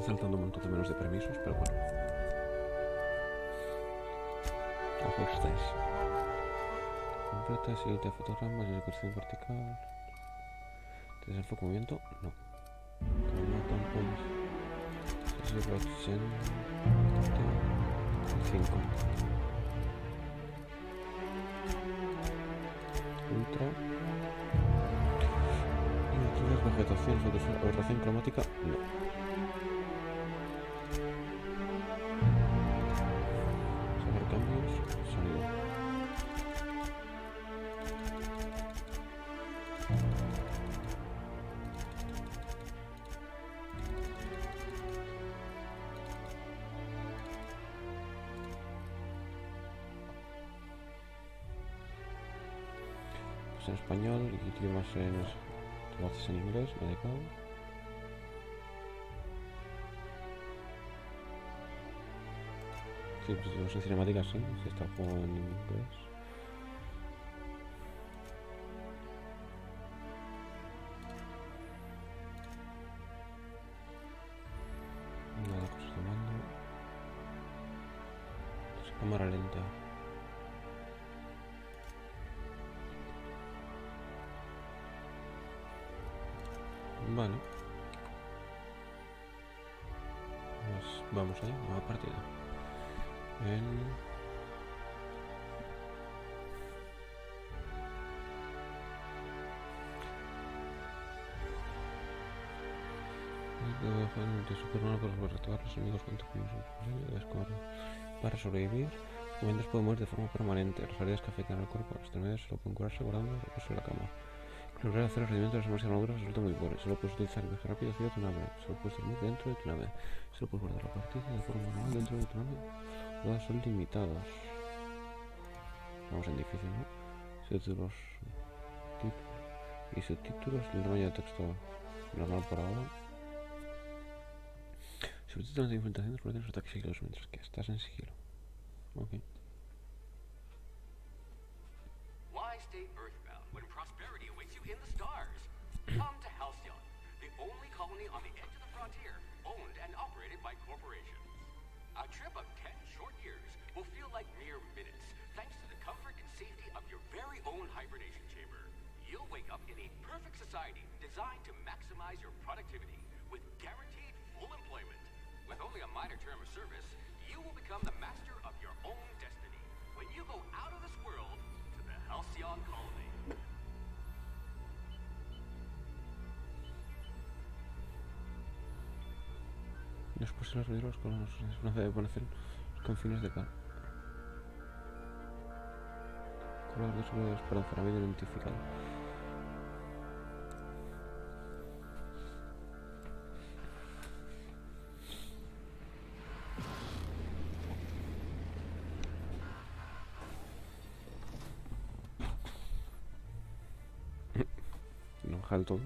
saltando un montón de menús de permisos, pero bueno. Ajustes. Completa, siguiente fotogramas, execución vertical. Desenfoque movimiento, no. Sesión 5. Ultra. Y vegetación, rotación cromática, no. Saber cambios, sonido. Pues en español, idiomas te lo haces en inglés, me da igual. Sí, pues no sé, cinemáticas sí, si está el juego en inglés. Nada, cosas de mando. Es cámara lenta. Vale. Pues vamos allá, nueva partida. De superhumano para reactivar los enemigos junto con los para sobrevivir. Los momentos pueden morir de forma permanente. Las heridas que afectan al cuerpo, las extremidades solo pueden curarse guardando recursos en la cama. Lograr hacer el rendimiento de las armas y armaduras resulta muy pobre. Solo puedes utilizar el viaje rápido hacia tu nave. Solo puedes dormir dentro de tu nave. Solo puedes guardar la partida de forma manual dentro de tu nave. Los dados son limitados. Vamos en difícil, ¿no? Subtítulos y subtítulos. El tamaño de texto normal por ahora. Subtítulos de infiltración descubren los ataques sigilosos mientras que estás en sigilo. Ok. Why stay earthbound when prosperity awaits you in the stars? Come to Halcyon, the only colony on the edge of the frontier, owned and operated by corporations. A trip of 10 short years will feel like mere minutes, thanks to the comfort and safety of your very own hibernation chamber. You'll wake up in a perfect society designed to maximize your productivity with guaranteed full employment. With only a minor term of service, you will become the master of your own destiny when you go out of this world to the Halcyon colony. Después de los ruidos, los colonos deben conocer los confines de Cal. Color de suelo de esperanza, no habido identificado. No baja del todo.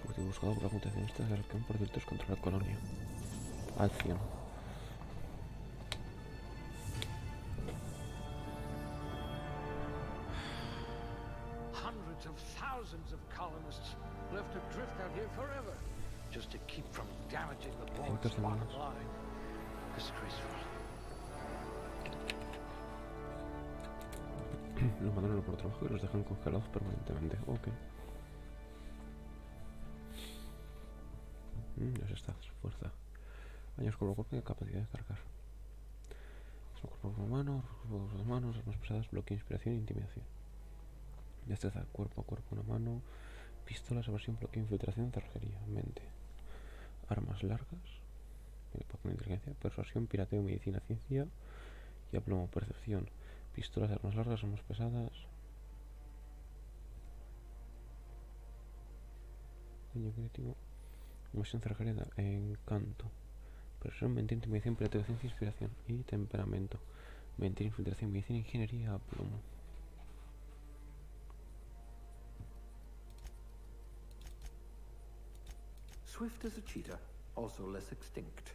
Porque he buscado por la mutación esta de arcán por delitos contra la colonia. Acción. Hundreds of thousands of colonists left adrift out here forever, just to keep from damaging the board's bottom line. Disgraceful. Los mandaron por trabajo y los dejan congelados permanentemente. Ok. Ya está, fuerza. Años cuerpo a cuerpo y capacidad de cargar. Es un cuerpo humano, cuerpo de manos, armas pesadas, bloqueo, inspiración e intimidación. Destreza, cuerpo a cuerpo, una mano, pistolas, evasión, bloqueo, infiltración, cerrajería, mente. Armas largas, con inteligencia, persuasión, pirateo, medicina, ciencia y aplomo, percepción. Pistolas, armas largas, armas pesadas. Daño crítico. Evasión, cerrajería, encanto. Persuasión, mente, intimidación, pirateo, ciencia, inspiración y temperamento. Mente, infiltración, medicina, ingeniería, aplomo. Swift as a cheetah, also less extinct.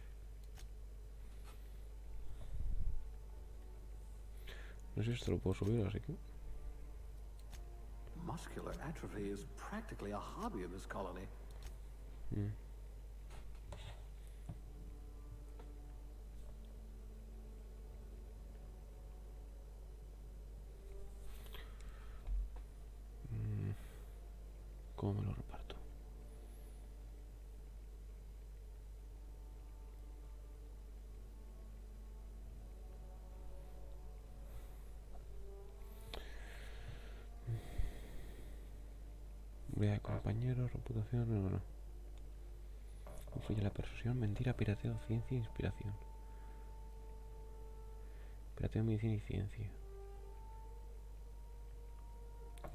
No sé si esto lo puedo subir, así que... Muscular atrophy is practically a hobby in this colony. Mm. ¿Cómo me lo reparto? Vida de compañeros, reputación, no. Influye la persuasión, mentira, pirateo, ciencia e inspiración. Pirateo, medicina y ciencia.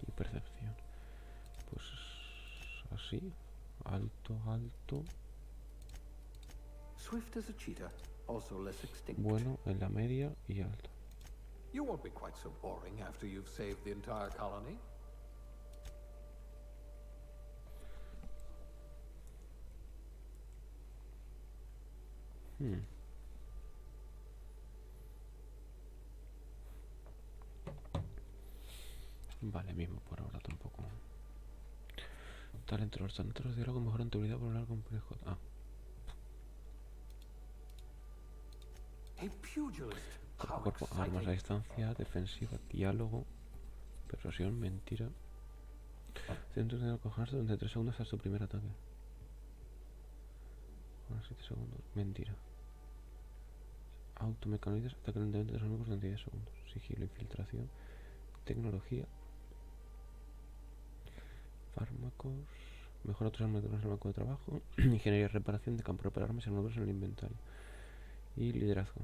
Y percepción. Pues así. Alto, alto. Swift as a cheetah, also less extinct. Bueno, en la media y alto. You won't be quite so boring after you've saved the entire colony. Vale, mismo por ahora tampoco. Talento. Los talentos de diálogo mejoran tu habilidad por hablar complejo. Ah. A pugilist. Cuerpo a How cuerpo, armas a exciting. distancia, defensiva, diálogo, persuasión, mentira. Centros de acogerse durante 3 segundos hasta tu primer ataque. Ahora 7 segundos. Mentira. Automecanizas, ataque lentamente a los enemigos durante 10 segundos. Sigilo, infiltración, tecnología, fármacos, mejora tus armas de fármaco de trabajo, ingeniería y reparación de campo, reparar armas y armaduras en el inventario. Y liderazgo.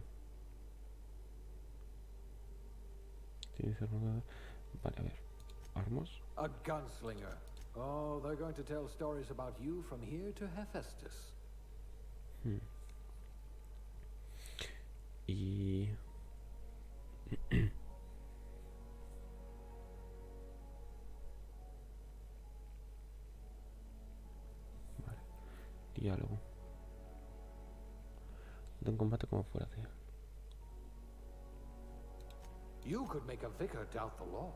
Tienes armadura. Vale, a ver. Armas. A gunslinger. Oh, they're going to tell stories about you from here to Hephaestus. Y... vale. Diálogo. De un combate como fuera de él. You could make a vicar doubt the law.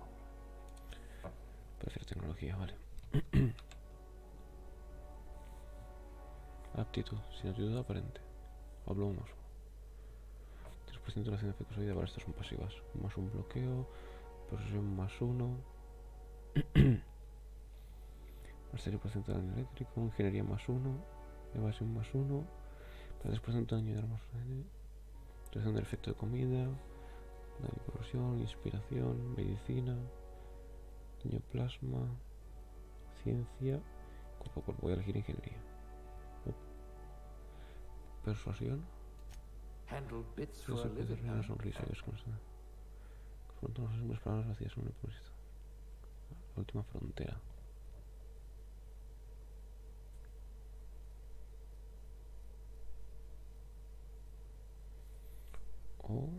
Prefiero tecnología, vale. Aptitud, sin actitud aparente. Hablo un oso. 3% de la acción de efectos de vida, vale, estas son pasivas. Más un bloqueo, posesión más 1. Más 3% de daño eléctrico, ingeniería más 1. Evasión más 1. Para 3% de daño de armas. Reducción del efecto de comida. Daño y corrosión, inspiración, medicina. Daño plasma. Ciencia. Cuerpo a cuerpo, voy a elegir ingeniería. Persuasión. Handle bits for a Eso puede living. ser una sonrisa y descansar. Confrontar las hombres palabras vacías en un propósito. La última frontera. O...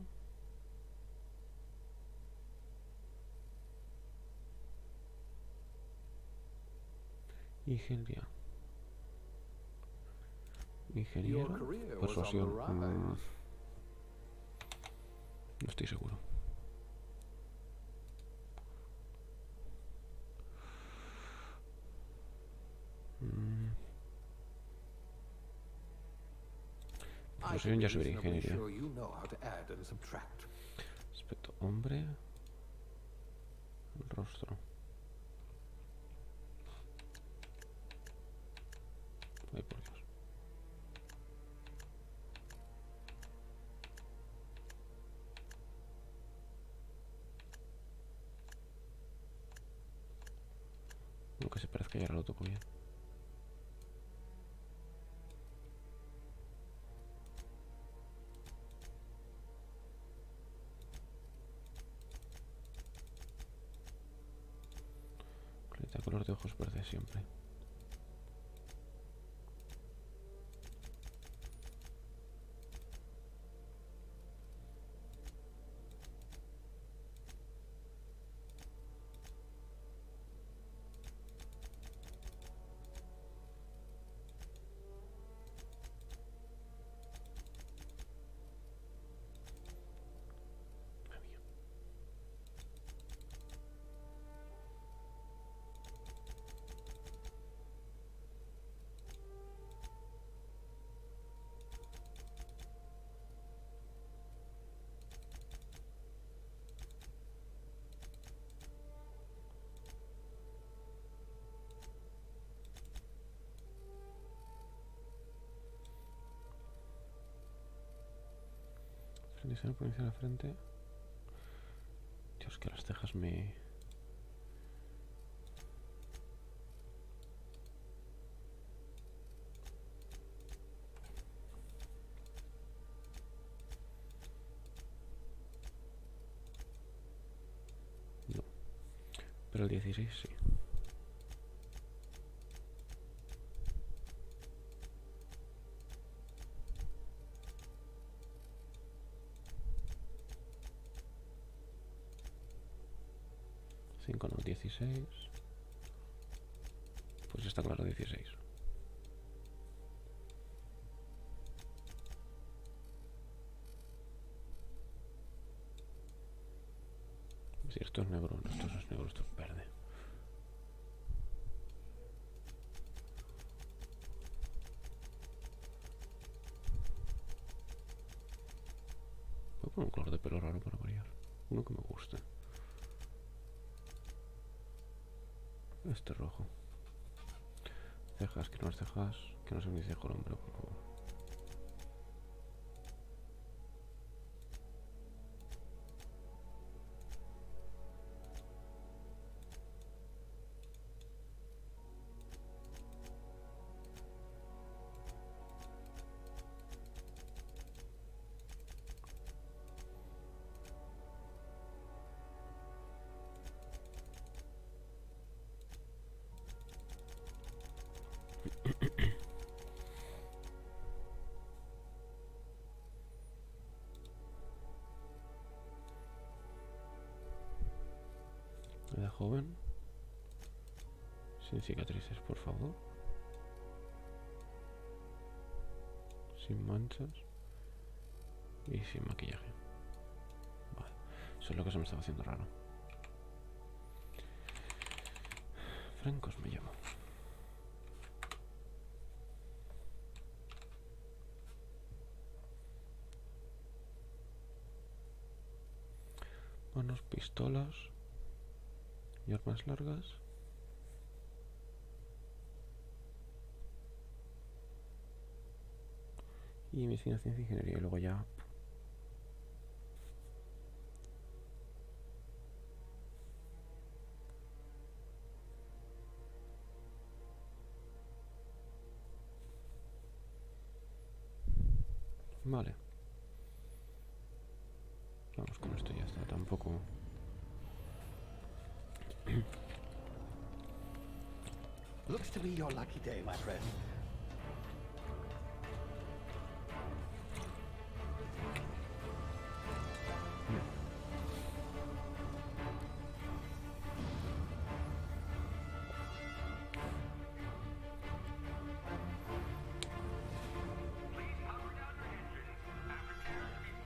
ingeniería. Ingeniero. Your career was on the Persuasión. rise. No estoy seguro. Persuasión ya subiré ingeniería. Sure you know how to add and subtract. Aspecto hombre. Rostro. Ay, por Dios. Lo que se parezca ya lo toco bien. Color de ojos verde siempre. Selecciona por encima de la frente. Dios, que las cejas me... No. Pero el 16 sí. No, 16. Pues está claro, 16. Si esto es negro, no, esto es negro, esto es verde. Voy a poner un color de pelo raro para variar. Uno que me guste. Este rojo. Cejas, que no es cejas. Que no se me dice el hombre, por favor. Edad joven. Sin cicatrices, por favor. Sin manchas. Y sin maquillaje. Vale. Eso es lo que se me estaba haciendo raro. Francos me llamo. Manos, pistolas y armas largas. Y medicina, ciencia e ingeniería. Y luego ya... Vale. Vamos, con esto ya está. Tampoco... Looks to be your lucky day, my friend.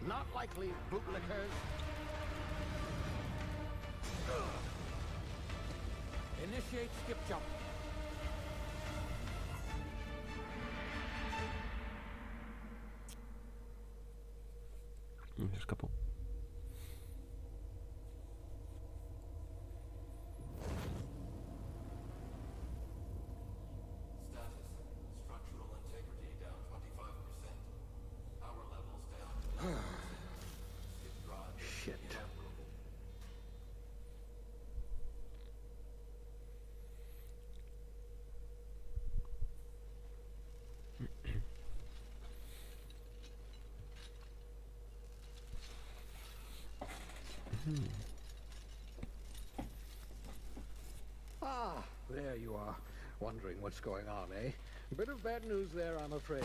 Not likely, bootlickers. Initiate skip jump. Se escapó. Status. Structural integrity down 25%. Power levels down. Skip drive. Shit. Ah, there you are. Wondering what's going on, eh? Bit of bad news there, I'm afraid.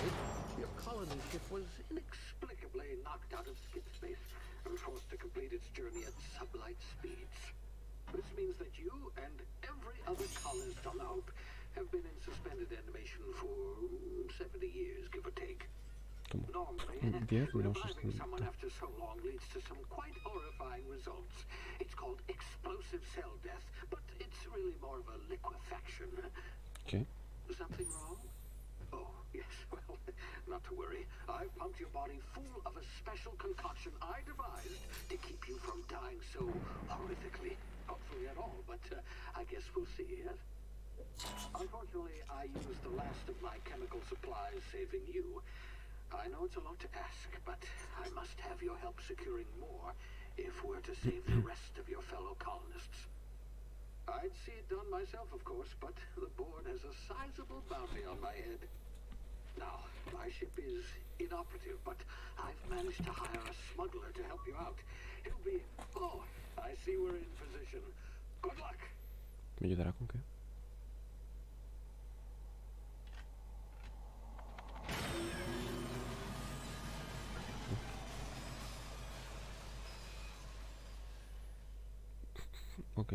Your colony ship was inexplicably knocked out of skip space and forced to complete its journey at sublight speeds. This means that you and every other colonist on the Hope have been in suspended animation for 70 years, give or take. Normally, reviving someone after so long leads to some quite horrifying results. It's called explosive cell death, but it's really more of a liquefaction. Okay. Something wrong? Oh, yes, well, not to worry. I've pumped your body full of a special concoction I devised to keep you from dying so horrifically. Hopefully at all, but I guess we'll see, yes? Unfortunately, I used the last of my chemical supplies saving you. I know it's a lot to ask, but I must have your help securing more if we're to save the rest of your fellow colonists. I'd see it done myself, of course, but the board has a sizable bounty on my head. Now, my ship is inoperative, but I've managed to hire a smuggler to help you out. He'll be... Oh, I see we're in position. Good luck. ¿Me ayudará con qué? Ok.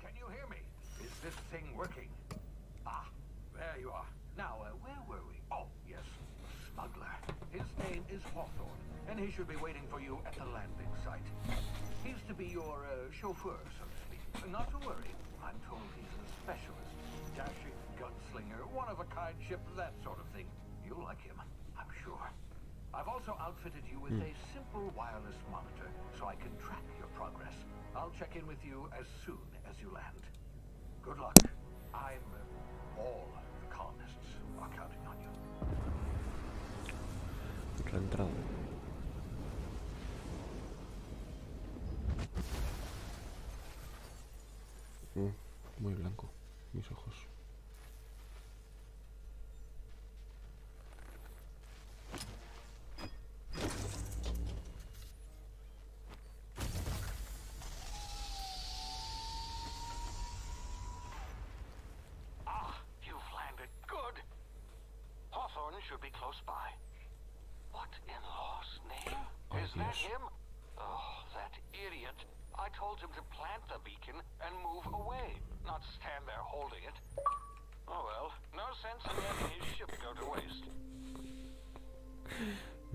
Can you hear me? Is this thing working? Ah, there you are. Now, where were we? Oh, yes, the smuggler. His name is Hawthorne, and he should be waiting for you at the landing site. He's to be your chauffeur, so to speak. Not to worry. I'm told he's a specialist. Dashing gunslinger, one-of-a-kind ship, that sort of thing. You'll like him, I'm sure. I've also outfitted you with a simple wireless monitor, so I can track your progress. I'll check in with you as soon as you land. Good luck. All the colonists are counting on you. Otra entrada. Muy blanco, mis ojos. You've landed. Good. Hawthorne should be close by. What in law's name? Oh, Is that yes. him? Oh, that idiot. I told him to plant the beacon and move away, not stand there holding it. Oh well, no sense in letting his ship go to waste.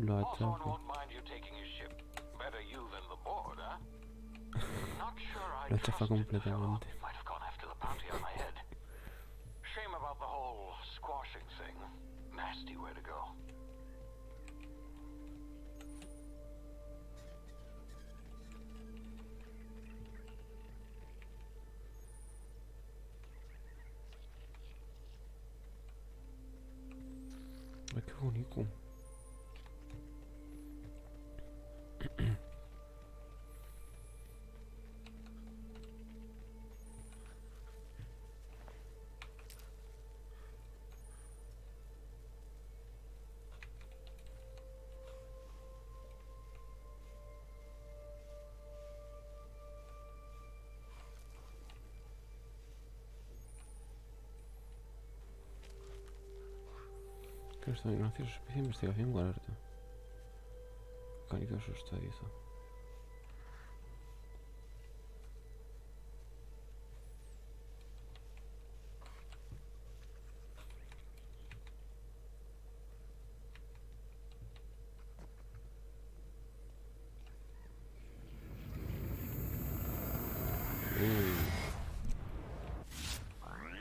Lo Hawthorne achaco. won't mind you taking his ship. Better you than the board, huh? Not sure I Lo chafa trusted the fellow. completamente. Might have gone after the bounty on my head. Shame about the whole squashing thing. Nasty way to go. Ay, qué bonito. Que esta graciosa especie de investigación con alerta. Cálido asustadizo.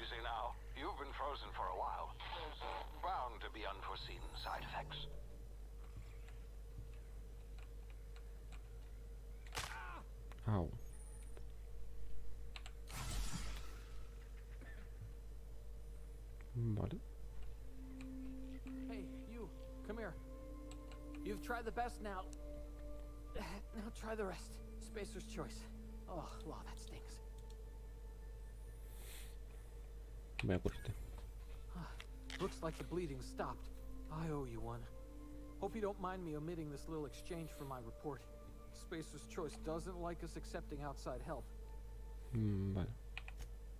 Easy now. You've been frozen for a while. There's bound to be unforeseen side effects. Au. Vale. Hey, you, come here. You've tried the best now. Now try the rest. Spacer's choice. Oh, law, that stings. Voy a por este. Looks like the bleeding stopped. I owe you one. Hope you don't mind me omitting this little exchange from my report. Spacer's choice doesn't like us accepting outside help. Vale.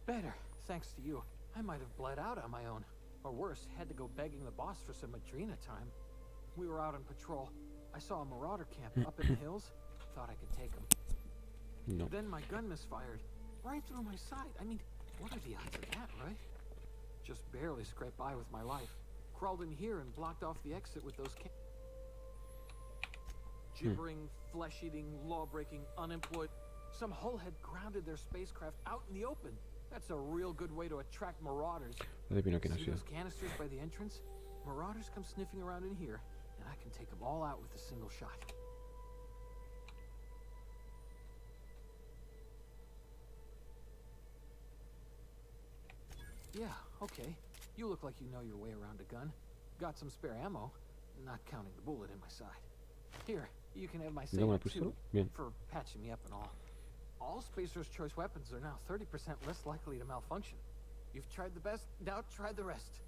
Better, thanks to you. I might have bled out on my own. Or worse, had to go begging the boss for some Adrena time. We were out on patrol. I saw a marauder camp up in the hills. Thought I could take him. No. Then my gun misfired. Right through my side. I mean, what are the odds of that, right? Just barely scraped by with my life. Crawled in here and blocked off the exit with those gibbering, flesh-eating, law-breaking, unemployed. Some hull had grounded their spacecraft out in the open. That's a real good way to attract marauders. Adivino quién ha See sido. those canisters by the entrance? Marauders come sniffing around in here, and I can take them all out with a single shot. Yeah, okay. You look like you know your way around a gun. Got some spare ammo, not counting the bullet in my side. Here, you can have my ¿Tengo una Sesion pistola? too, Bien. for patching me up and all. All Spacer's Choice weapons are now 30% less likely to malfunction. You've tried the best, now try the rest.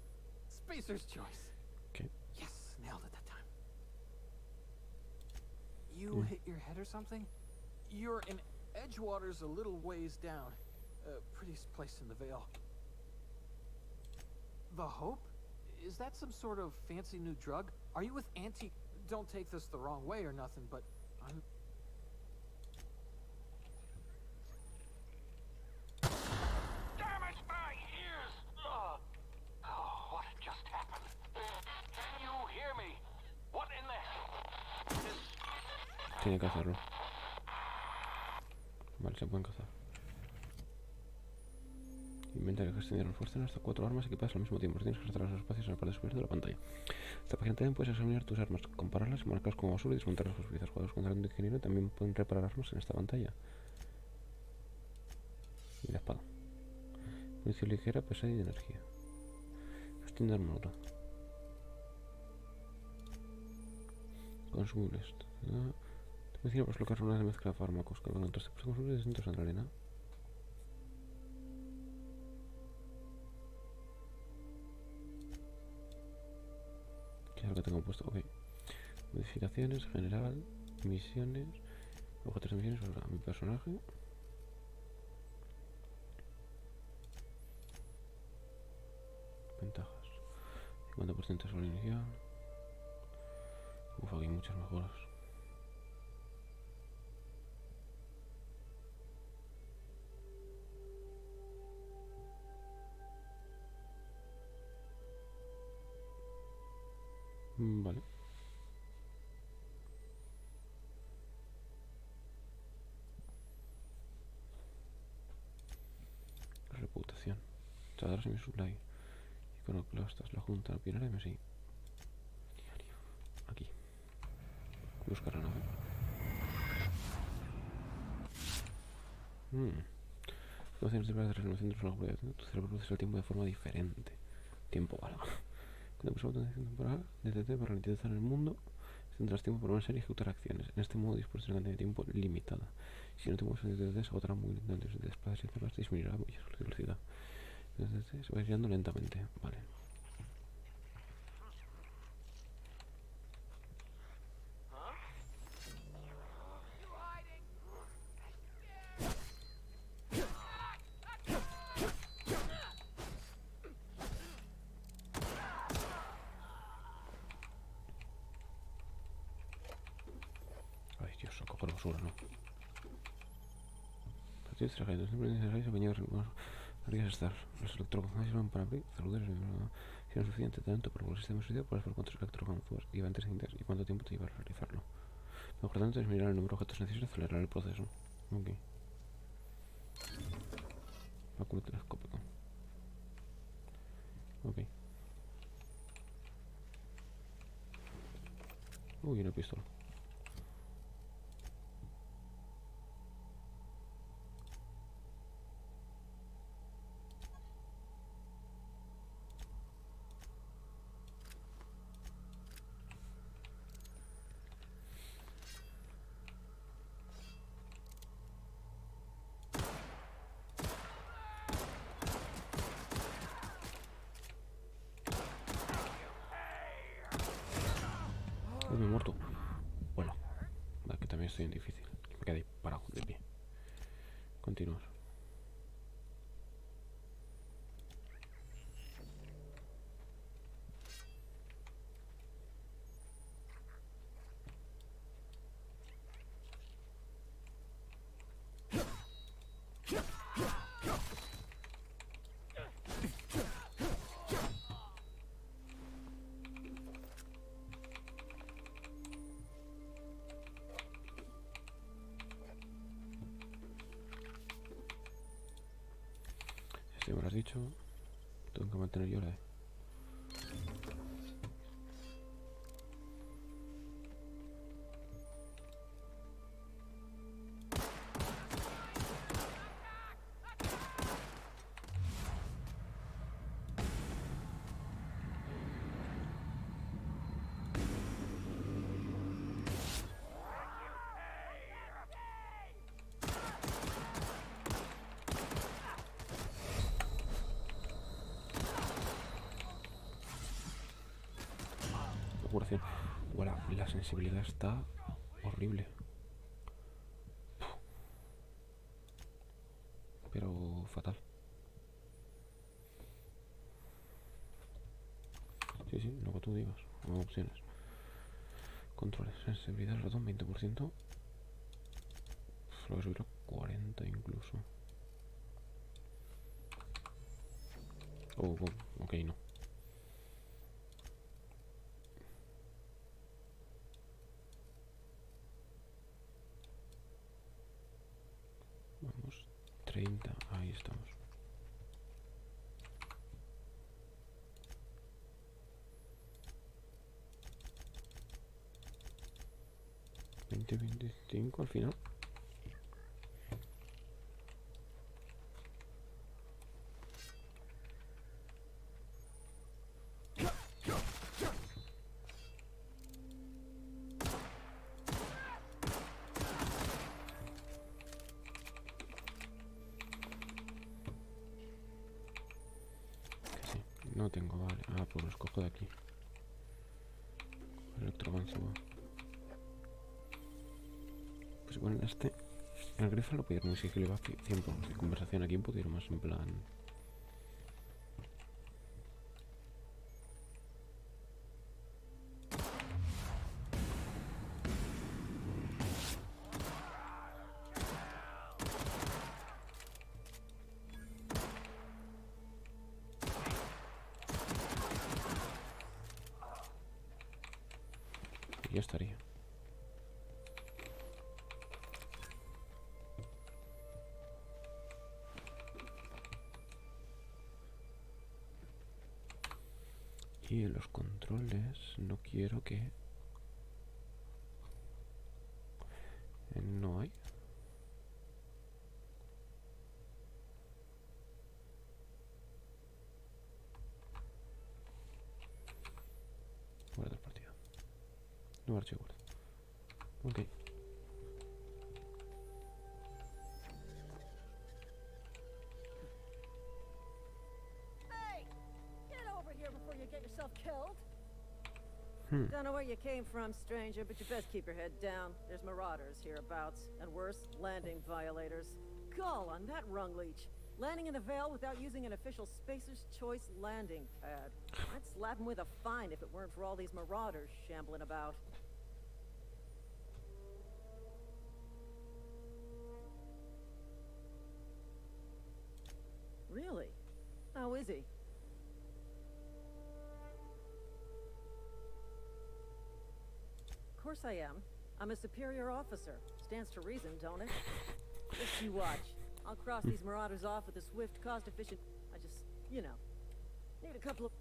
Spacer's Choice. Okay. Yes, nailed it that time. You hit your head or something? You're in Edgewater's a little ways down. Prettiest place in the Vale. The Hope? Is that some sort of fancy new drug? Are you with Auntie? Don't take this the wrong way or nothing, but I'm... Damn it, my ears! Oh, what had just happened? Can you hear me? What in the hell? Tiene que hacerlo. Vale, se pueden cazar. Inventario, gestión de refuerzos hasta 4 armas equipadas al mismo tiempo. Tienes que rastrear los espacios en la parte superior de la pantalla. Esta página también puedes examinar tus armas, compararlas y marcarlas como basura y desmontarlas con sus piezas. Jugadores con talento ingeniero también pueden reparar armas en esta pantalla. Y la espada. Munición ligera, pesada y de energía. Gestión de armadura. Consumibles. Te munición para colocar una de mezcla de fármacos. Que van otros tipos de consumibles distintos en la arena. ¿Qué es lo que tengo puesto? Ok. Modificaciones, general, misiones, objetos de misiones, a mi personaje. Ventajas. 50% sobre inicial. Uf, aquí hay muchas mejoras. Vale. Reputación. Chadras y mi supply. Iconoclastas, la junta, pionera y Messi. Diario. Aquí. Buscar la nave. Situaciones de resolución de los juegos. Tu cerebro procesa el tiempo de forma diferente. Tiempo, vale. Cuando usamos la atención temporal, DTT para ralentizar el mundo, tendrás tiempo para una serie y ejecutar acciones. En este modo dispones de una cantidad de tiempo limitada. Si no te mueves en DTT, se agotará muy lentamente. Si te desplazas y cerras, disminuirá mucho su velocidad. El DTT se va girando lentamente. Vale. Ay, Dios, cojo la basura, ¿no? Partidos trajeros, siempre necesarios apañar arriesgas estar. Los electroconfusiones sirven para abrir celulares si no es suficiente talento para el sistema de seguridad, puedes ver cuántos electroconfusiones lleva antes y cuánto tiempo te lleva a realizarlo. Mejor tanto es mirar el número de objetos necesarios y acelerar el proceso. Ok. Báculo telescópico. Ok. Uy, una pistola. Uy, me he muerto. Bueno, que también estoy en difícil. Me quedé parado de pie. Continuar. Si me lo has dicho, tengo que mantener yo la E. curación. Bueno, la sensibilidad está horrible. Pero fatal. Sí, sí, lo que tú digas. Opciones. Controles. Sensibilidad ratón 20%. Lo voy a subir a 40 incluso. Ok, no. Vamos, 30, ahí estamos. ¿20-25 al final? Sí, no tengo, vale. Ah, pues lo escojo de aquí. Electroganzúa. Pues bueno, el grifo lo puedo ir muy sigilo y va 100% de conversación. Aquí puedo ir más en plan. Y ya estaría. Y en los controles no quiero que... no hay. Guardar partida. No archivo. Ok. Hey! Get over here before you get yourself killed! Hmm. Don't know where you came from, stranger, but you best keep your head down. There's marauders hereabouts, and worse, landing violators. Gall on that rung leech. Landing in the Vale without using an official Spacer's Choice landing pad. I'd slap him with a fine if it weren't for all these marauders shambling about. Really? How is he? Of course I am. I'm a superior officer. Stands to reason, don't it? Just you watch. I'll cross these marauders off with a swift, cost-efficient... I just, you know, need a couple of...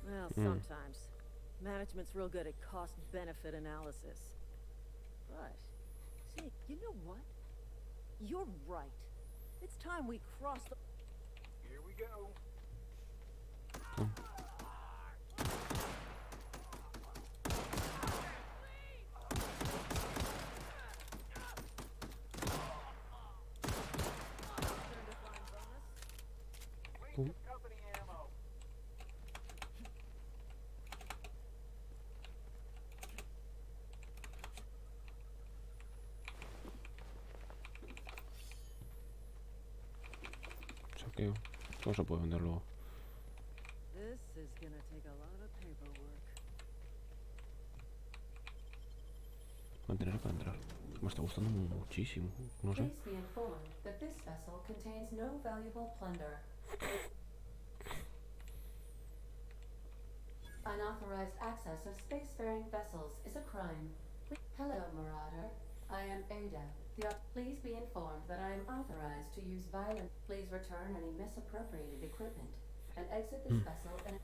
Well, sometimes. Management's real good at cost-benefit analysis. But, see, you know what? You're right. It's time we cross the... Here we go. Boom. Company ammo. Saqueo. ¿Cómo se puede vender luego? This is gonna take a lot of paperwork. Mantener para entrar. Me está gustando muchísimo. No sé. Please be informed that this vessel contains no valuable plunder. Unauthorized access of spacefaring vessels is a crime. Hello, Marauder. I am Ada. Please be informed that I am authorized to use violence. Please return any misappropriated equipment and exit this vessel and...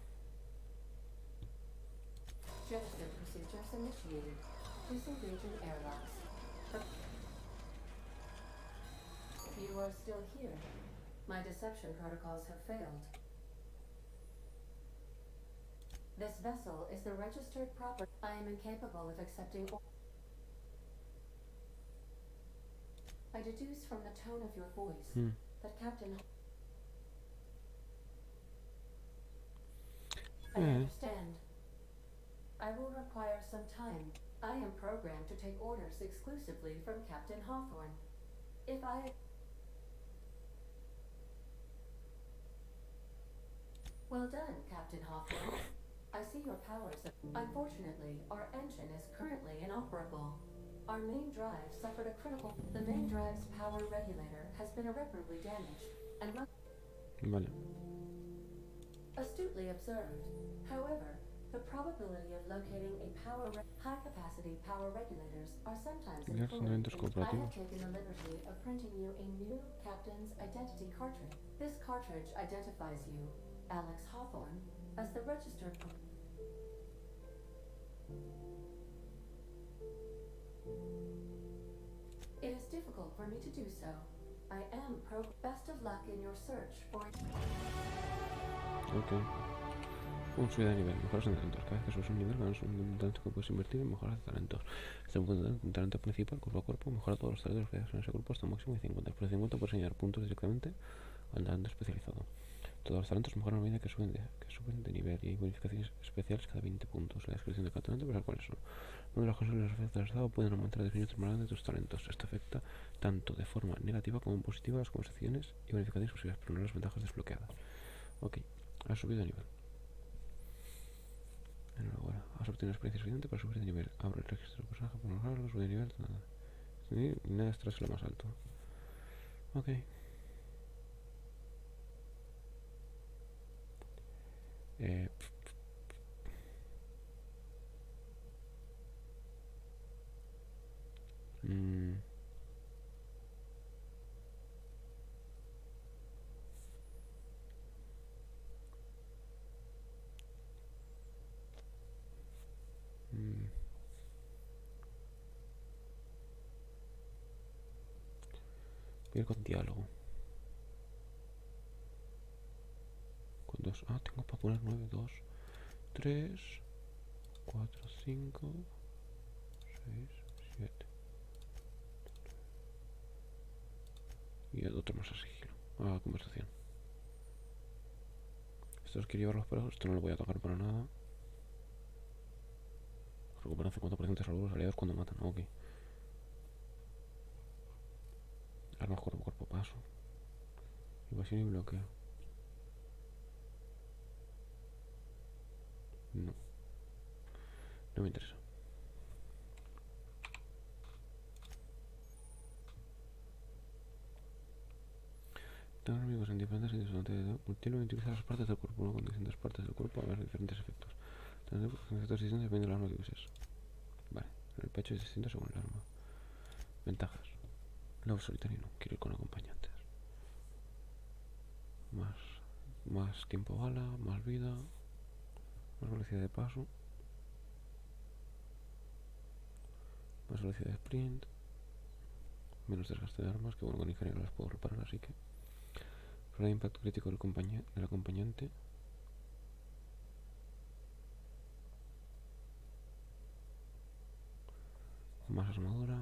Gesture procedures initiated. Disengaging airlocks. You are still here. My deception protocols have failed. This vessel is the registered property. I am incapable of accepting... I deduce from the tone of your voice that Captain... I understand. I will require some time. I am programmed to take orders exclusively from Captain Hawthorne. If I... Well done, Captain Hawthorne. I see your powers. Unfortunately, our engine is currently inoperable. Our main drive suffered a critical... The main drive's power regulator has been irreparably damaged, and must... Vale. Astutely observed. However, the probability of locating a high-capacity power regulators are sometimes Ya, son eventos I have cooperativos. taken the liberty of printing you a new Captain's Identity cartridge. This cartridge identifies you, Alex Hawthorne, as the registered... It is difficult for me to do so. I am Best of luck in your search for... Ok. Un subida de nivel, mejoras en talentos. Cada vez que subes un nivel ganas un talento que puedes invertir en mejoras de talentos. Este es un talento principal, cuerpo a cuerpo, mejora todos los talentos que en ese grupo hasta un máximo de 50. Después de 50 puedes añadir puntos directamente al talento especializado. Todos los talentos mejoran a medida que suben de nivel y hay bonificaciones especiales cada 20 puntos. La descripción de cada talento para cuáles son. Uno de los cosas que los efectos del estado pueden aumentar o disminuir temporalmente tus talentos. Esto afecta tanto de forma negativa como positiva las conversaciones y bonificaciones posibles, pero no las ventajas desbloqueadas. Ok, has subido de nivel. Enhorabuena, has obtenido experiencia suficiente para subir de nivel. Abre el registro del personaje para mejorarlo, subir de nivel, nada. Y nada extra es lo más alto. Ok. Voy a ir con diálogo. Con dos. Ah, tengo para poner 9, 2, 3, 4, 5, 6, 7. Y el otro más a sigilo. Ah, conversación. Estos quiero llevarlos para... Esto no lo voy a tocar para nada. Recuperan 50% de salud los aliados cuando matan. Ok. Armas cuerpo a cuerpo, paso. Invasión y bloqueo. No. No me interesa. Tengo enemigos en diferentes sitios de últimamente utiliza las partes del cuerpo, con distintas partes del cuerpo a ver diferentes efectos. También efectos distintos dependiendo del arma que uses. Vale, el pecho es distinto según el arma. Ventajas. Lobo solitario no, quiero ir con acompañantes. Más tiempo bala, más vida, más velocidad de paso, más velocidad de sprint, menos desgaste de armas, que bueno, con ingeniero las puedo reparar, así que... Pero hay impacto crítico del acompañante. Más armadura.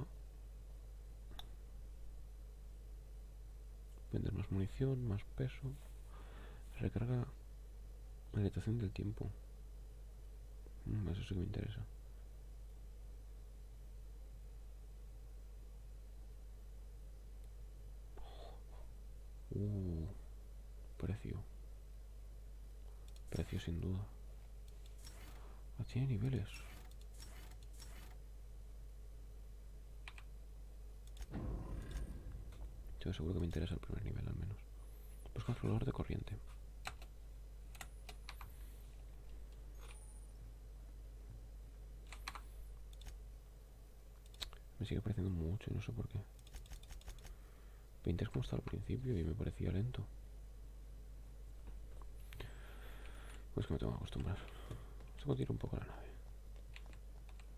Vender más munición, más peso. Recarga. Dilatación del tiempo. Eso sí que me interesa. Precio. Precio sin duda. Ah, tiene niveles. Yo seguro que me interesa el primer nivel al menos. Pues controlador de corriente. Me sigue pareciendo mucho y no sé por qué. 20 es como estaba al principio y me parecía lento. Pues que me tengo que acostumbrar. Se puede tirar un poco la nave.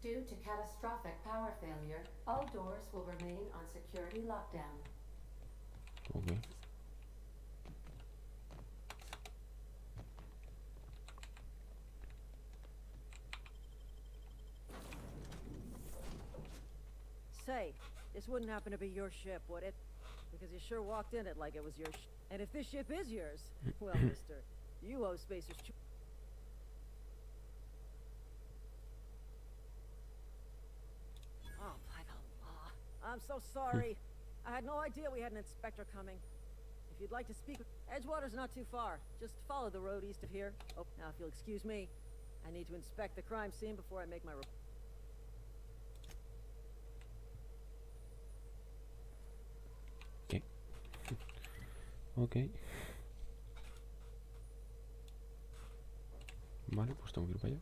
Due to catastrophic power failure, all doors will remain on security lockdown. Ok. Say, This wouldn't happen to be your ship, would it? Because you sure walked in it like it was your And if this ship is yours, well, mister, you owe Spacers... Oh, by the law. I'm so sorry. I had no idea we had an inspector coming. If you'd like to speak... Edgewater's not too far. Just follow the road east of here. Oh, now if you'll excuse me, I need to inspect the crime scene before I make my report. ¿Qué? Ok. Vale, pues tengo que ir para allá.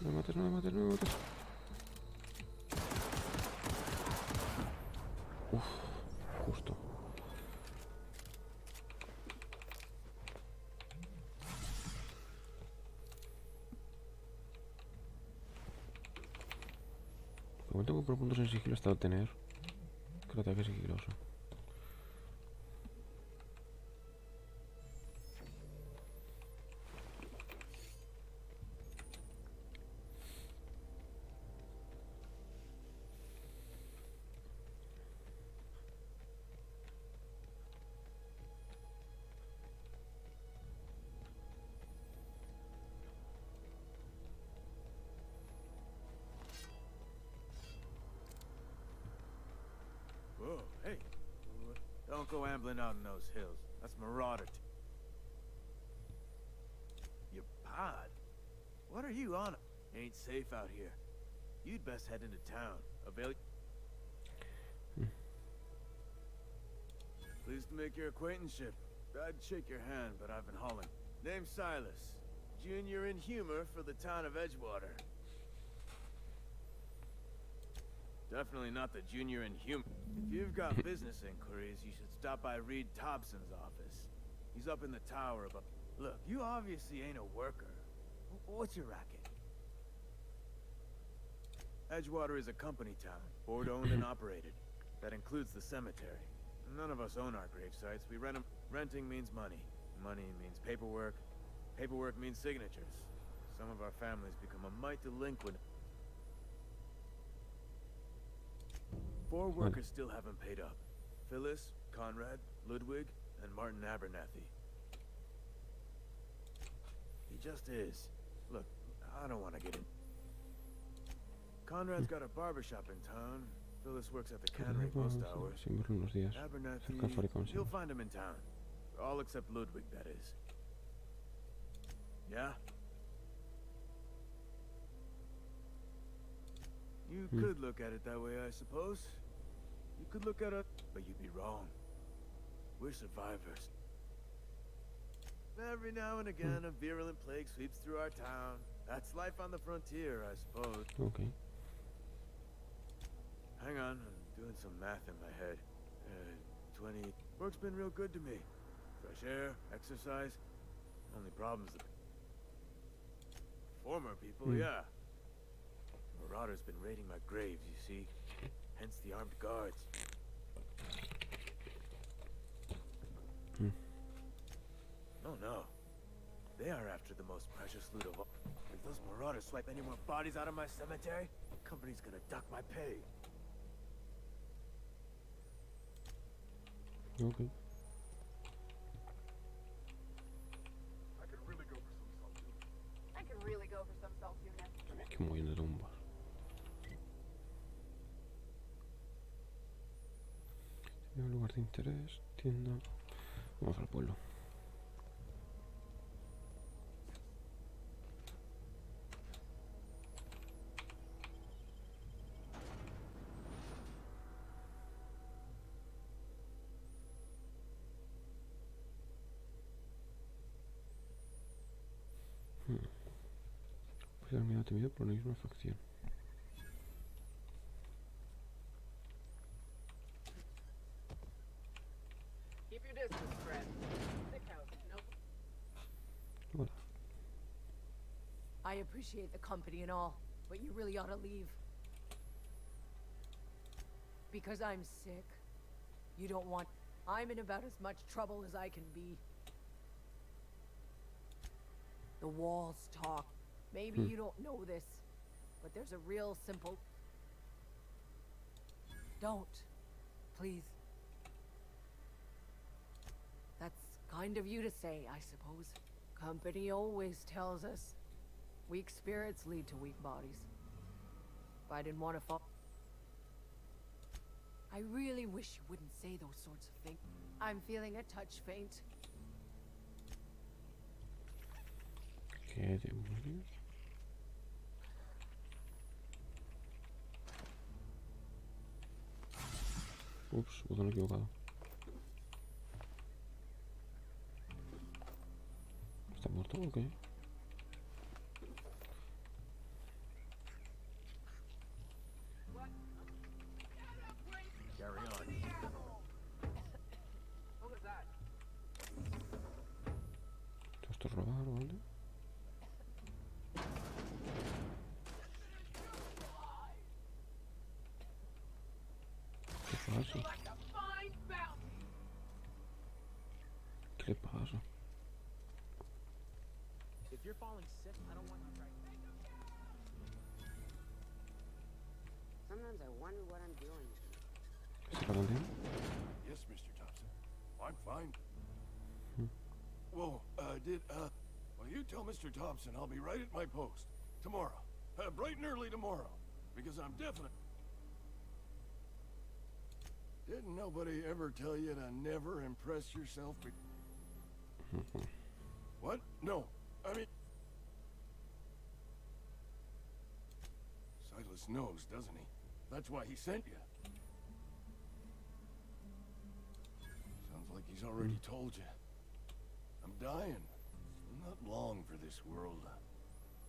No me mates, no me mates, no me mates. Uf, justo. Como tengo por puntos en sigilo hasta obtener que el ataque sigiloso. Whoa, hey. Don't go ambling out in those hills. That's marauder. Your pod? What are you on? Ain't safe out here. You'd best head into town. Avail. Pleased to make your acquaintanceship. I'd shake your hand, but I've been hauling. Name's Silas. Junior in humor for the town of Edgewater. Definitely not the junior in humor. If you've got business inquiries, you should stop by Reed Thompson's office. He's up in the tower above. Look, you obviously ain't a worker. What's your racket? Edgewater is a company town, board-owned and operated. That includes the cemetery. None of us own our grave sites. We rent them. Renting means money. Money means paperwork. Paperwork means signatures. Some of our families become a mite delinquent. 4 workers still haven't paid up. Phyllis, Conrad, Ludwig, and Martin Abernathy. He just is. Look, I don't want to get in. Conrad's got a barbershop in town. Phyllis works at the cannery most hours. Sin verlo unos días. Abernathy, you'll find him in town. All except Ludwig, that is. Yeah? You could look at it that way, I suppose. You could look at it, but you'd be wrong. We're survivors. Every now and again, a virulent plague sweeps through our town. That's life on the frontier, I suppose. Okay. Hang on, I'm doing some math in my head. 20... Work's been real good to me. Fresh air, exercise. Only problem's the... Former people, yeah. Marauder's been raiding my graves, you see. Hence the armed guards. Oh no. They are after the most precious loot of all. If those marauders swipe any more bodies out of my cemetery, the company's gonna duck my pay. Okay. I could really go for some salt tuna. Mira, qué mogollón de tumbas. Un lugar de interés, tienda. Vamos al pueblo. Pues el miedo temido por una misma facción. I appreciate the company and all, but you really ought to leave. Because I'm sick. You don't want... I'm in about as much trouble as I can be. The walls talk. Maybe you don't know this, but there's a real simple... Don't. Please. That's kind of you to say, I suppose. Company always tells us weak spirits lead to weak bodies. If I didn't want to fall... I really wish you wouldn't say those sorts of things. I'm feeling a touch faint. ¿Qué demonios? Ups, botón equivocado. ¿Está muerto o qué? Carry on. Esto es robar, ¿vale? ¿Qué pasa? ¿Qué le pasa? If you're falling sick, I don't want you right. Sometimes I wonder what I'm doing. ¿Está la canción? Yes, Mr. Thompson. I'm fine. Hmm. Well, well, you tell Mr. Thompson I'll be right at my post. Tomorrow. Bright and early tomorrow. Because I'm definite. Didn't nobody ever tell you to never impress yourself? What? No. I mean... Silas knows, doesn't he? That's why he sent you. Sounds like he's already told you. I'm dying. Not long for this world.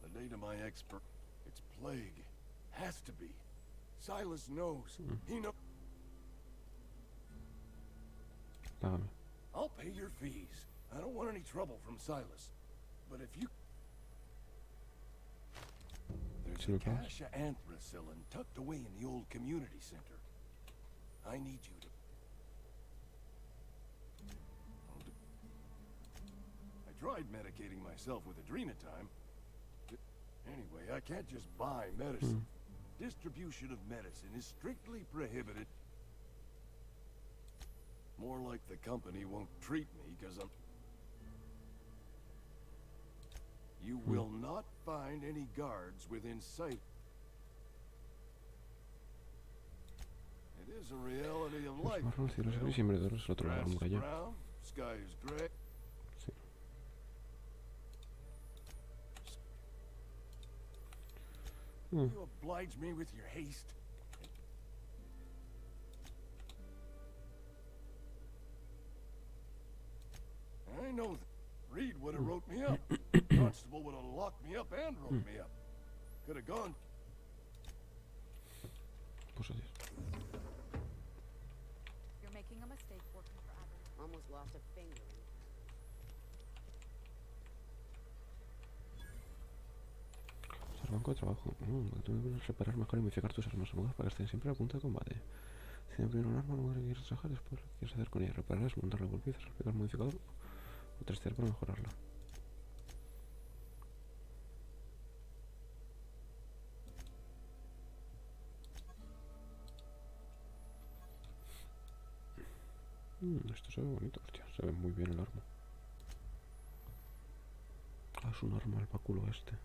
The date of my expert... It's plague. Has to be. Silas knows. He knows. Págame. I'll pay your fees. I don't want any trouble from Silas. But if you... There's a cache of anthracillin tucked away in the old community center. I need you to... I tried medicating myself with adrenatime. Anyway, I can't just buy medicine. Distribution of medicine is strictly prohibited. More like the company won't treat me because I'm... You will not find any guards within sight. It is a reality of life. Marrón, cielo azul y siempre de el otro lado de la muralla. Brown, sky is gray. Sí. You oblige me with your haste. I know that Reed would have wrote me up. Constable would have locked me up and wrote me up. Could have gone. Pues adiós. You're making a mistake working for Abbott. Almost lost a finger. Usar banco de trabajo. Tú debes reparar mejor y modificar tus armas nuevas para que estén siempre a punto de combate. Si no primero un arma, no quieres trabajar después. ¿Qué quieres hacer con ella? Repararla, desmontarla por piezas, aplicar un modificador o trastear para mejorarla. Esto se ve bonito, hostia, se ve muy bien el arma. Ah, es un arma el báculo este.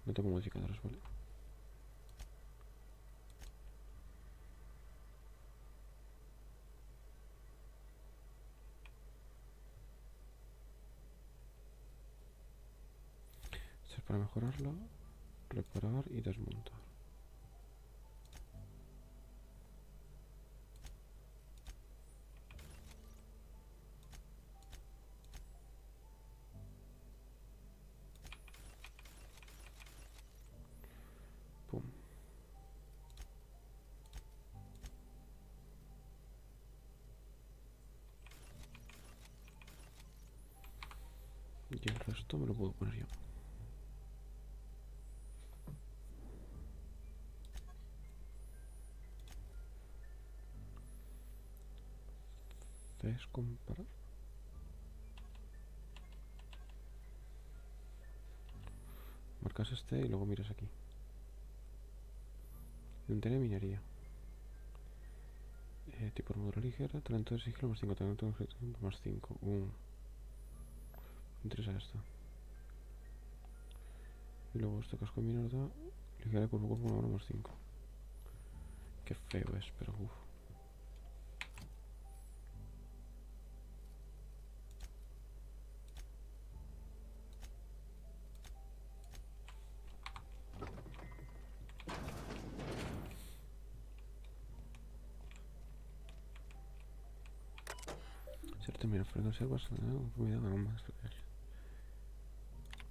No tengo modificadores, ¿vale? Esto es para mejorarla, reparar y desmontar. Pum. Y el resto me lo puedo poner yo. ¿Puedes comprar? Marcas este y luego miras aquí. Inventario de minería. Tipo armadura ligera, talento de sigilo más 5, talento de objetivo más 5. Me interesa esto. Y luego este casco de mierda, ligera de cuerpo a cuerpo, una más 5. Qué feo es, pero uff. Se termina fuera reservas, comida más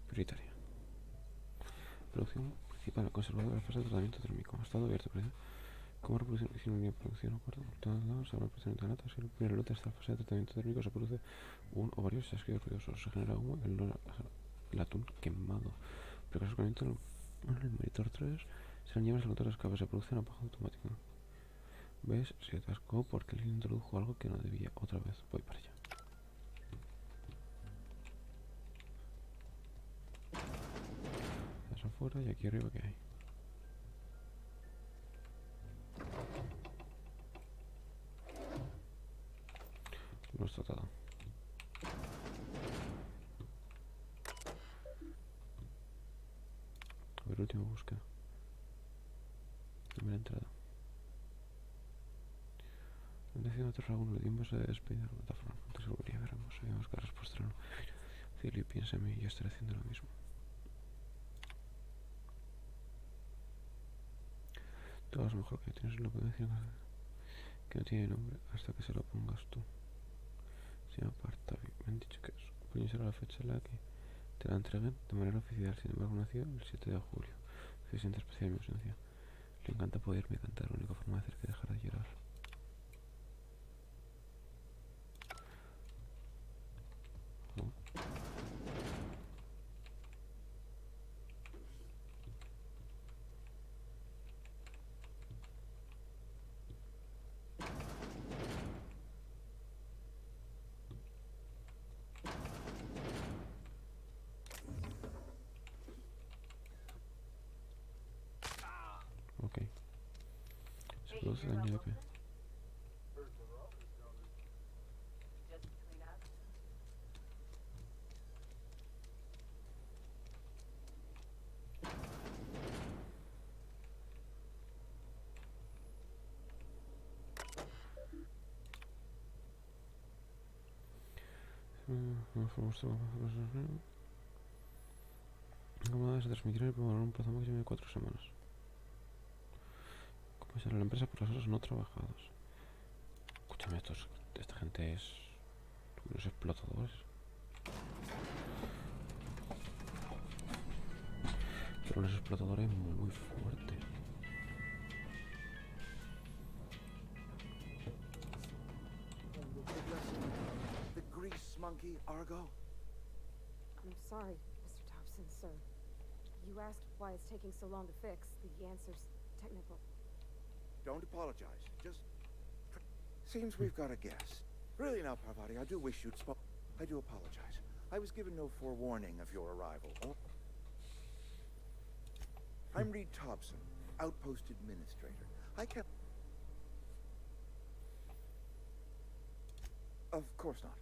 prioritaria. Producción principal, conservador de la fase de tratamiento térmico. Estado abierto, como reproducción, unidad de producción, acuerdo. Por todos lados, se va a producir de lata. Si el primer lote está en fase de tratamiento térmico, se produce un o varios chasquidos ruidosos. Se genera humo, el atún quemado. Precasos con en el monitor 3, serán llevadas al motor de escape. Se produce un apagado automático. ¿Ves? Se atascó porque él introdujo algo que no debía. Otra vez, voy para allá. Afuera y aquí arriba que hay. No está todo. A ver, última búsqueda. Primera entrada. Decía otro alguno le dio un beso de despedida a la plataforma. Antes se volvería a ver ambos. Sabíamos que la respuesta era no. Cilio, piensa en mí, yo estaré haciendo lo mismo. Todo es mejor que tienes una potencia que no tiene nombre hasta que se lo pongas tú. Se llama Partavi. Me han dicho que es. Puede ser la fecha en la que te la entreguen de manera oficial. Sin embargo, nació el 7 de julio. Se siente especial en mi ausencia. Le encanta poderme cantar. La única forma de hacer que dejar de llorar. Ok. Se produce daño de qué. Se transmitirá y promover un plazo máximo de 4 semanas. Compensar a la empresa por las horas no trabajadas. Escúchame, esta gente es unos explotadores. Pero unos explotadores muy fuertes. The grease monkey, Argo? I'm sorry, Mr. Thompson, sir. You asked why it's taking so long to fix. The answer's technical. Don't apologize. Just... Seems we've got a guest. Really now, Parvati, I do wish you'd spoke. I do apologize. I was given no forewarning of your arrival. I'm Reed Thompson, Outpost Administrator. I can't... Of course not.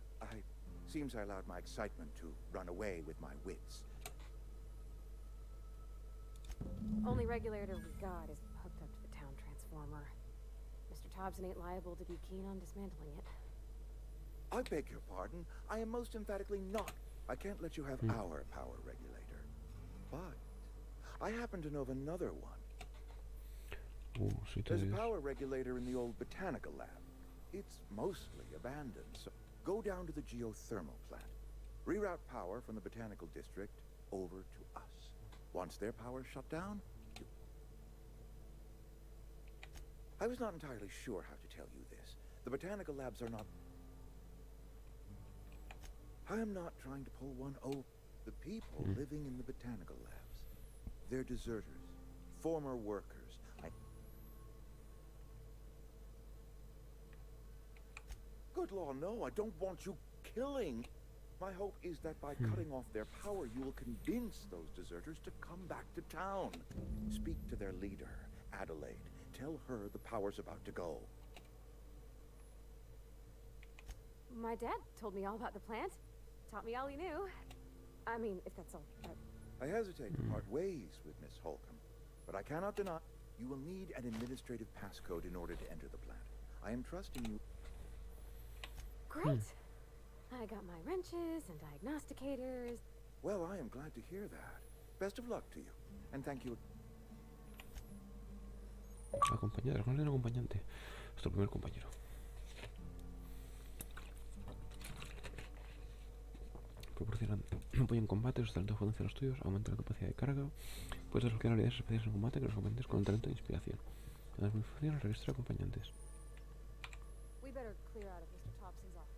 Seems I allowed my excitement to run away with my wits. Only regulator we got is hooked up to the town transformer. Mr. Thompson ain't liable to be keen on dismantling it. I beg your pardon. I am most emphatically not. I can't let you have our power regulator. But I happen to know of another one. There's a power regulator in the old botanical lab. It's mostly abandoned, so go down to the geothermal plant. Reroute power from the botanical district over to us. Once their power's shut down, I was not entirely sure how to tell you this. The botanical labs are not... I am not trying to pull one over. The people living in the botanical labs. They're deserters, former workers. Good law, no, I don't want you killing. My hope is that by cutting off their power, you will convince those deserters to come back to town. Speak to their leader, Adelaide. Tell her the power's about to go. My dad told me all about the plant. Taught me all he knew. I mean, if that's all. I hesitate to part ways with Miss Holcomb, but I cannot deny you will need an administrative passcode in order to enter the plant. I am trusting you. Great. I got my wrenches and diagnosticators. Well, I am glad to hear that. Best of luck to you, and thank you. Acompañante, ¿cuál es el acompañante? Nuestro primer compañero. Proporcionan apoyo en combate, los talentos potencian los tuyos, aumenta la capacidad de carga. Puedes desbloquear habilidades especiales en combate que los acompañantes con un talento de inspiración. Además, muy fácil el registro de acompañantes. We better clear out of Mr. Thompson's office.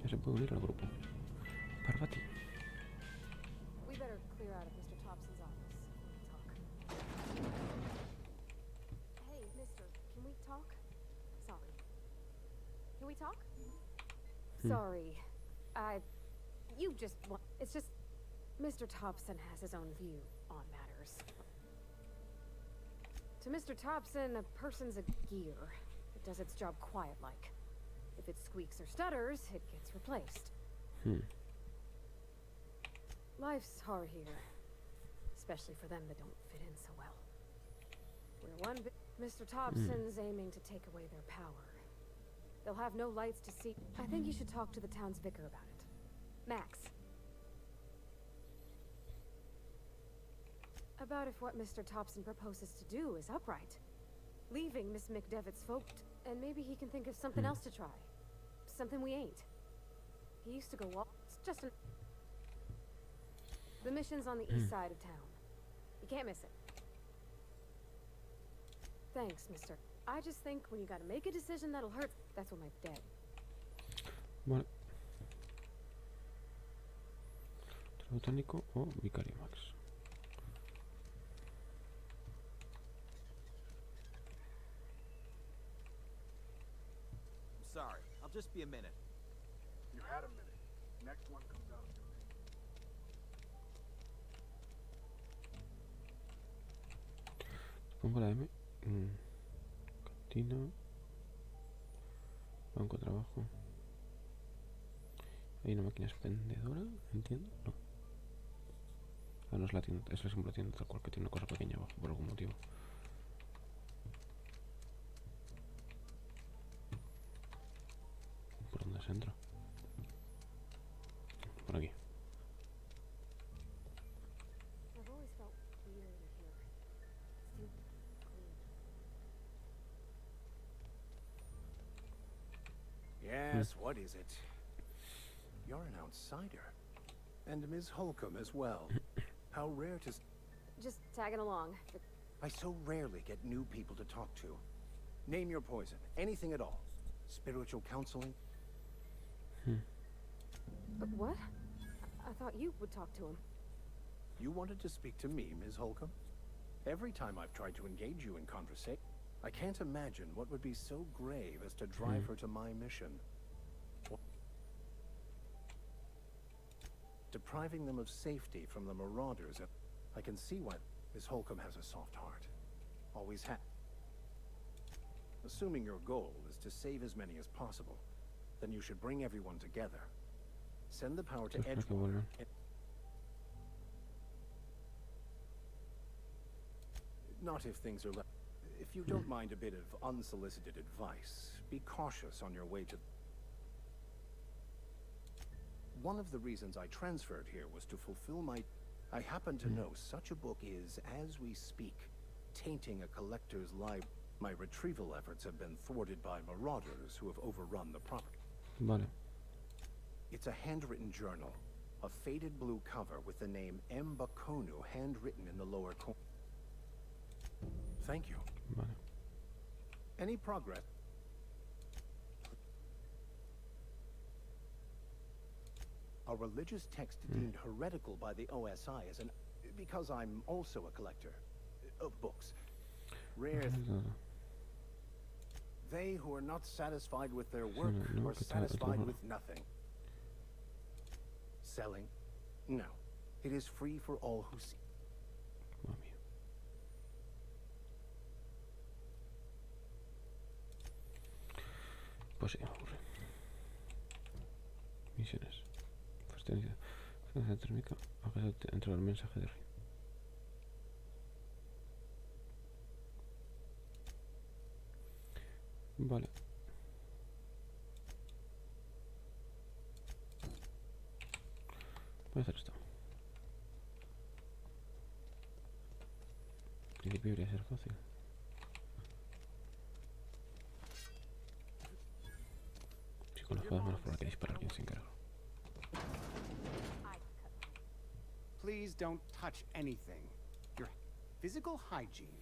Ya se puede unir al grupo. Parvati. We better clear out of Mr. Thompson's office. Hey, mister, can we talk? Sorry. Can we talk? Sorry. You just want... It's just... Mr. Thompson has his own view on matters. To Mr. Thompson, a person's a gear. It does its job quiet-like. If it squeaks or stutters, it gets replaced. Life's hard here. Especially for them that don't fit in so well. We're one bit... Mr. Thompson's aiming to take away their power. They'll have no lights to see... I think you should talk to the town's vicar about it. Max. About if what Mr. Thompson proposes to do is upright. Leaving Miss McDevitt's folk, and maybe he can think of something else to try. Something we ain't. He used to go walk. It's just an... The mission's on the east side of town. You can't miss it. Thanks, mister. I just think when you gotta make a decision that'll hurt, that's when my dad... Vale. Botánico o Vicario Max. Sorry, I'll just be a minute. You had a minute. Next one comes out. Pongo la M. Cantina. Banco de trabajo. Hay una máquina expendedora, entiendo. No. Ah, no es la tienda, es la simple tienda tal cual que tiene una cosa pequeña abajo por algún motivo. ¿Por dónde se entra? Por aquí. I've always felt weird in here. It's too clean. Yes, what is it? You're an outsider. And Ms. Holcomb as well. How rare to... Just tagging along. I so rarely get new people to talk to. Name your poison. Anything at all. Spiritual counseling? What? I thought you would talk to him. You wanted to speak to me, Ms. Holcomb? Every time I've tried to engage you in conversation, I can't imagine what would be so grave as to drive her to my mission. Depriving them of safety from the marauders. I can see why Miss Holcomb has a soft heart. Always has. Assuming your goal is to save as many as possible, then you should bring everyone together. Send the power to Edgewater. Not if things are left. If you don't mind a bit of unsolicited advice, be cautious on your way to... One of the reasons I transferred here was to fulfill my... I happen to know such a book is, as we speak, tainting a collector's life. My retrieval efforts have been thwarted by marauders who have overrun the property. Vale. It's a handwritten journal. A faded blue cover with the name M. Bakonu handwritten in the lower corner. Thank you. Vale. Any progress? A religious text deemed heretical by the OSI as an... because I'm also a collector of books. Rare... They who are not satisfied with their work are satisfied with nothing. Selling? No. It is free for all who see. Pues sí, me aburre. Misiones. Fastidio. Fastidio térmica. Acá dentro del mensaje de Rin. Vale. Voy a hacer esto. En principio debería ser fácil. Si conozco las manos por la que disparar alguien sin cargo. Please don't touch anything. Your physical hygiene.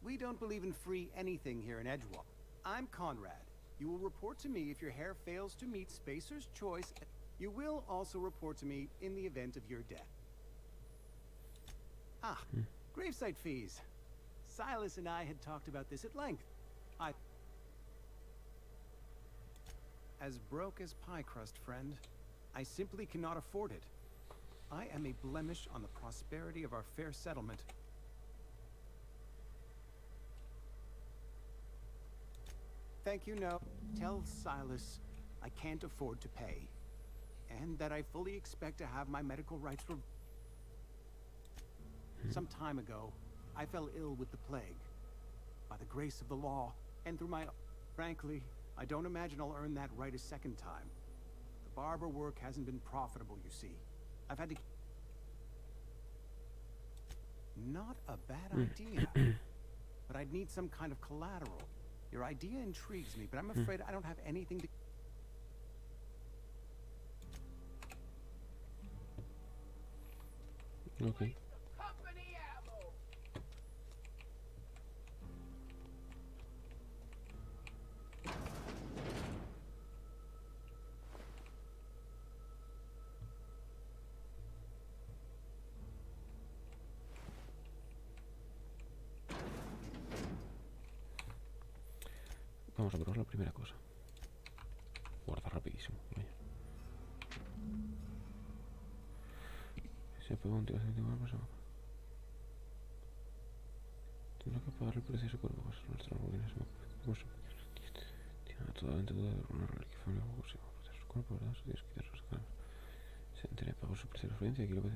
We don't believe in free anything here in Edgewall. I'm Conrad. You will report to me if your hair fails to meet Spacer's choice. You will also report to me in the event of your death. Ah, gravesite fees. Silas and I had talked about this at length. As broke as pie crust, friend. I simply cannot afford it. I am a blemish on the prosperity of our fair settlement. Thank you, no. Tell Silas I can't afford to pay. And that I fully expect to have my medical rights Some time ago, I fell ill with the plague. By the grace of the law, and through my... Frankly, I don't imagine I'll earn that right a second time. The barber work hasn't been profitable, you see. I've had to... Not a bad idea. But I'd need some kind of collateral. Your idea intrigues me, but I'm afraid I don't have anything to... Okay. Vamos a probar la primera cosa. Guarda rapidísimo. Vaya. Se pega un tiro de una persona. Tendrá que pagar el precio de su cuerpo. Nuestras ruinas. Tiene totalmente duda de una reliquia familiar. Se va a proteger su cuerpo, ¿verdad? Tienes que quitar sus caras. Se entera, pagó su precio de referencia. Aquí lo que...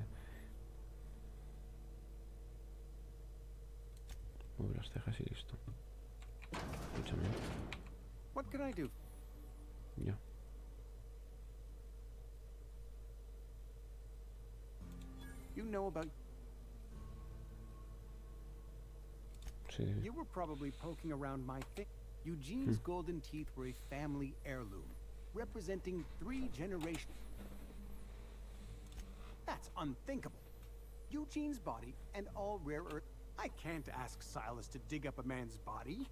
Mueve las cejas y listo. Escúchame. What can I do? Ya. You know about... Sí. You were probably poking around my thing. Eugene's golden teeth were a family heirloom, representing 3 generations. That's unthinkable. Eugene's body and all rare earth... I can't ask Silas to dig up a man's body.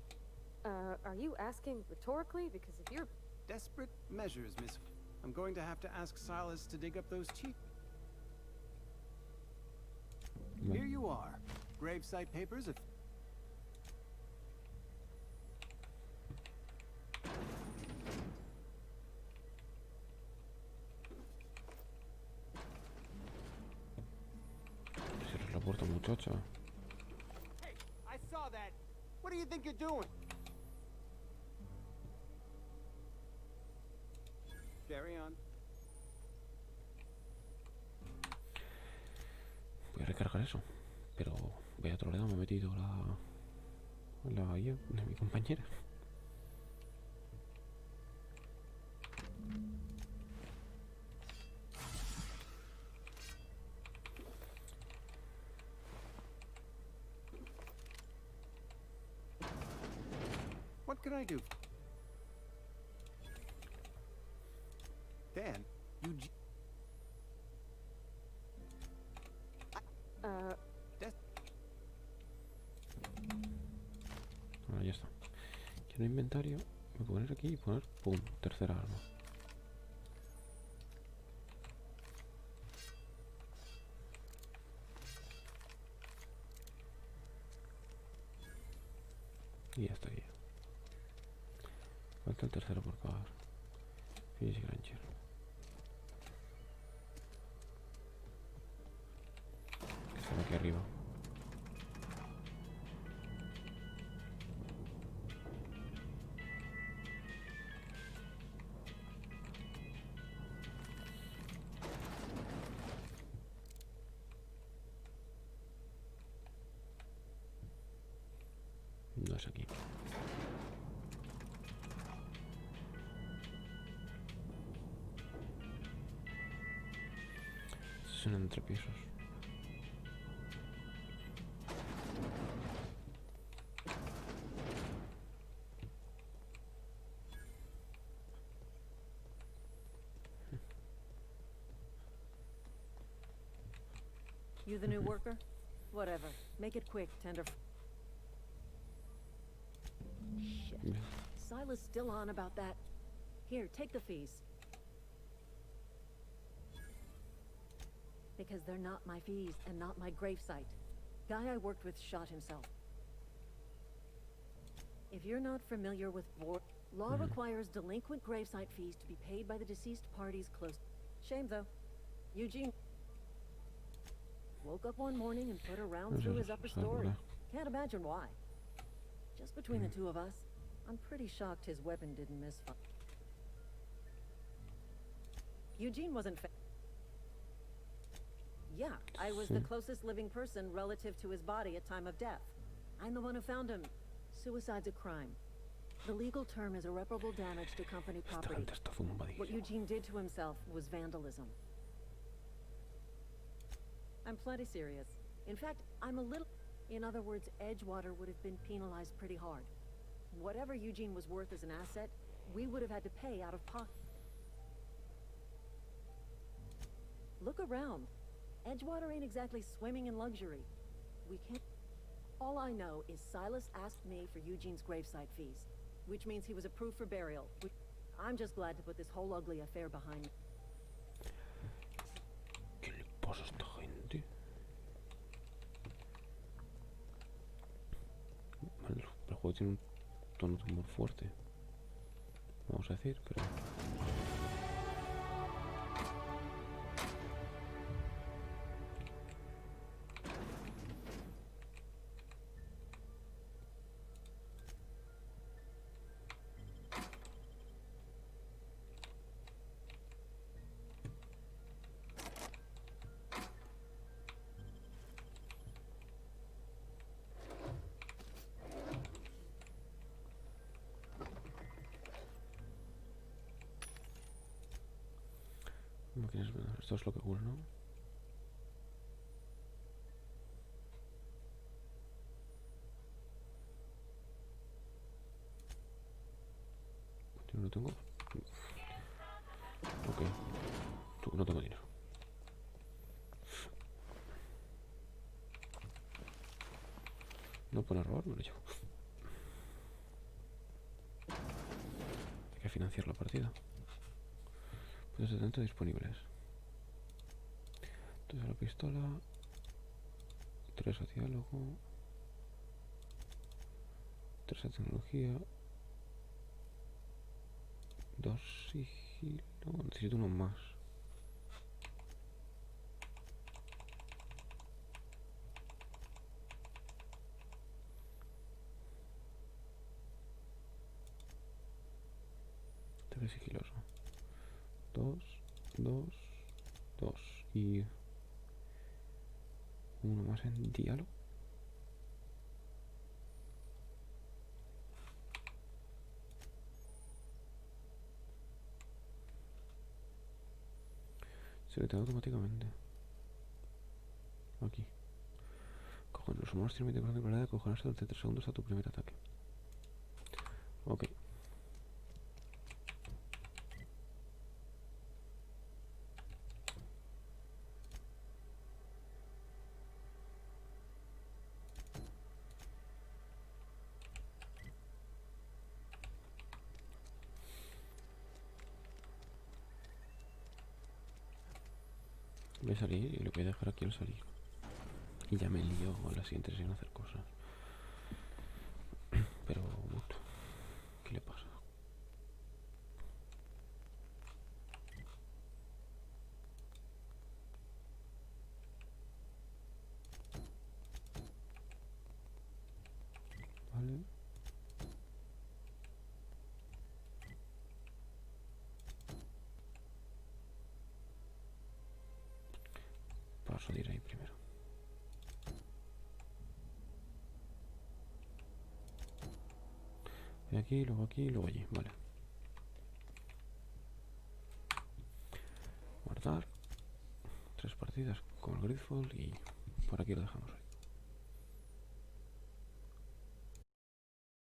Are you asking rhetorically? Because if you're... Desperate measures, miss. I'm going to have to ask Silas to dig up those teeth. Here you are. Gravesite papers of... Cierra la puerta, muchacha. Hey, I saw that. What do you think you're doing? Carry on. Voy a recargar eso. Pero vaya troleado, me he metido la IA de mi compañera. What can I do? Dan, Eugene... Ahora ya está. Quiero inventario. Voy a poner aquí y poner, pum, tercera arma. Y ya estaría. Falta el tercero por pagar. Finish Granger. Que está aquí arriba. No es aquí. Son entre pisos. You the new worker? Whatever. Make it quick, tender. Shit. Silas still on about that. Here, take the fees. Because they're not my fees and not my gravesite. Guy I worked with shot himself. If you're not familiar with law requires delinquent gravesite fees to be paid by the deceased parties close. Shame though. Eugene woke up one morning and put a round through his upper story. Can't imagine why. Just between the two of us, I'm pretty shocked his weapon didn't misfire. Eugene wasn't Yeah, I was the closest living person relative to his body at time of death. I'm the one who found him. Suicide's a crime. The legal term is irreparable damage to company property. What Eugene did to himself was vandalism. I'm plenty serious. In fact, I'm a little... In other words, Edgewater would have been penalized pretty hard. Whatever Eugene was worth as an asset, we would have had to pay out of pocket. Look around. Edgewater ain't exactly swimming in luxury. We can't... All I know is Silas asked me for Eugene's gravesite fees, which means he was approved for burial. I'm just glad to put this whole ugly affair behind me. ¿Qué le pasa a esta gente? Vale, el juego tiene un tono de humor fuerte, vamos a decir, pero... Máquinas, esto es lo que cura, ¿no? ¿No tengo? Ok. Tú, no tengo dinero. No pone error, me lo llevo. Hay que financiar la partida. Puntos de talento disponibles. 2 a la pistola. 3 a diálogo. 3 a tecnología. 2 sigilo. Necesito uno más. Tres sigiloso. 2, 2, 2 y uno más en diálogo. Selecciona automáticamente. Aquí. Cojones, los humanos tienen 20% de probabilidad de cojonarse durante 3 segundos a tu primer ataque. Ok. Voy a salir y lo voy a dejar aquí al salir. Y ya me lío a la siguiente sin hacer cosas. Pero, ¿qué le pasa? Vale. Paso de ir ahí primero. Aquí, luego allí, vale. Guardar 3 partidas con el Gridfall y por aquí lo dejamos.